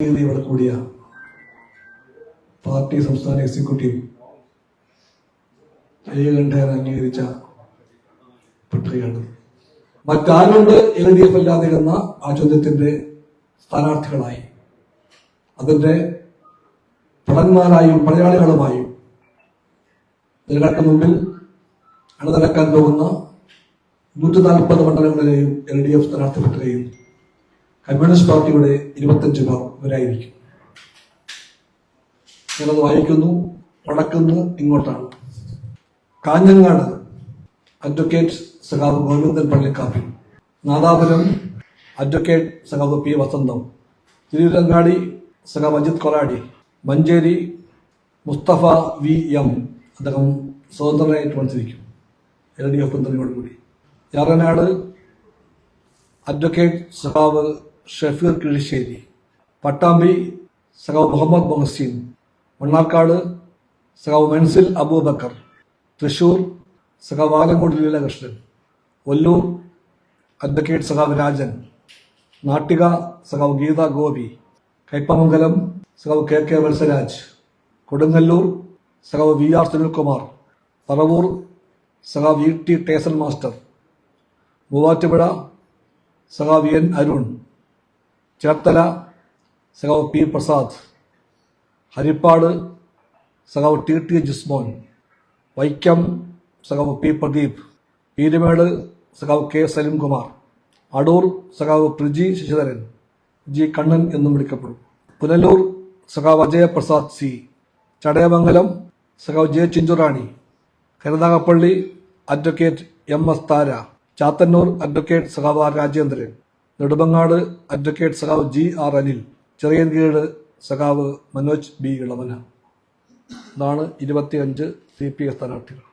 ഇവിടെ കൂടിയ പാർട്ടി സംസ്ഥാന എക്സിക്യൂട്ടീവ് ഏകകണ്ഠേന അംഗീകരിച്ച പട്ടികയാണ്. മറ്റാരുണ്ട് LDF അല്ലാതെ എന്ന ആ ചോദ്യത്തിന്റെ സ്ഥാനാർത്ഥികളായി അതിന്റെ ഭടന്മാരായും പടയാളികളുമായും ജനങ്ങൾക്ക് മുമ്പിൽ അണിനിരക്കാൻ പോകുന്ന 140 മണ്ഡലങ്ങളിലെയും LDF സ്ഥാനാർത്ഥി പട്ടികയും കമ്മ്യൂണിസ്റ്റ് പാർട്ടിയുടെ 25 പേർ ഇവരായിരിക്കും. ഞാനത് വായിക്കുന്നു. വടക്കുന്ന് ഇങ്ങോട്ടാണ്. കാഞ്ഞങ്ങാട് അഡ്വക്കേറ്റ് സഖാവ് ഗോവിന്ദൻ പള്ളിക്കാപ്പിൽ, നാദാപുരം അഡ്വക്കേറ്റ് സഖാവ് P വസന്തം, തിരുവരങ്ങാടി സഖാവ് അജിത് കൊറാടി, മഞ്ചേരി മുസ്തഫ VM, അദ്ദേഹം സ്വതന്ത്രനായിട്ട് മത്സരിക്കും LDF പിന്തുണയോടുകൂടി. യാറനാട് അഡ്വക്കേറ്റ് സഖാവ് ഷഫീർ കിഴിശ്ശേരി, പട്ടാമ്പി സഖാവ് മുഹമ്മദ് മൊഹസിൻ, മണ്ണാർക്കാട് സഖാവ് മെൻസിൽ അബൂബക്കർ, തൃശൂർ സഖാവ് ആലങ്കോട് ലീലകൃഷ്ണൻ, ഒല്ലൂർ അഡ്വക്കേറ്റ് സഖാവ് രാജൻ, നാട്ടിക സഖാവ് ഗീത ഗോപി, കൈപ്പമംഗലം സഖാവ് KK വത്സരാജ്, കൊടുങ്ങല്ലൂർ സഖാവ് VR സുനിൽകുമാർ, പറവൂർ സഖാവ് ET ടേസൻ മാസ്റ്റർ, മൂവാറ്റുപുഴ സഖാവ് N അരുൺ, ചേർത്തല സഖാവ് P പ്രസാദ്, ഹരിപ്പാട് സഖാവ് TT ജിസ്മോൻ, വൈക്കം സഖാവ് P പ്രദീപ്, പീരുമേട് സഖാവ് K സലിംകുമാർ, അടൂർ സഖാവ് പ്രിജി ശശിധരൻ, G കണ്ണൻ എന്നും വിളിക്കപ്പെടും, പുനലൂർ സഖാവ് അജയപ്രസാദ് C, ചടയമംഗലം സഖാവ് J Chinchu Rani, Karunagappally advocate MS താര, ചാത്തന്നൂർ അഡ്വക്കേറ്റ് സഖാവ് R രാജേന്ദ്രൻ, നെടുമങ്ങാട് അഡ്വക്കേറ്റ് സഖാവ് GR അനിൽ, ചെറിയൻകീഴ് സഖാവ് മനോജ് B ഇളവന. ഇതാണ് 25 CPF സ്ഥാനാർത്ഥികൾ.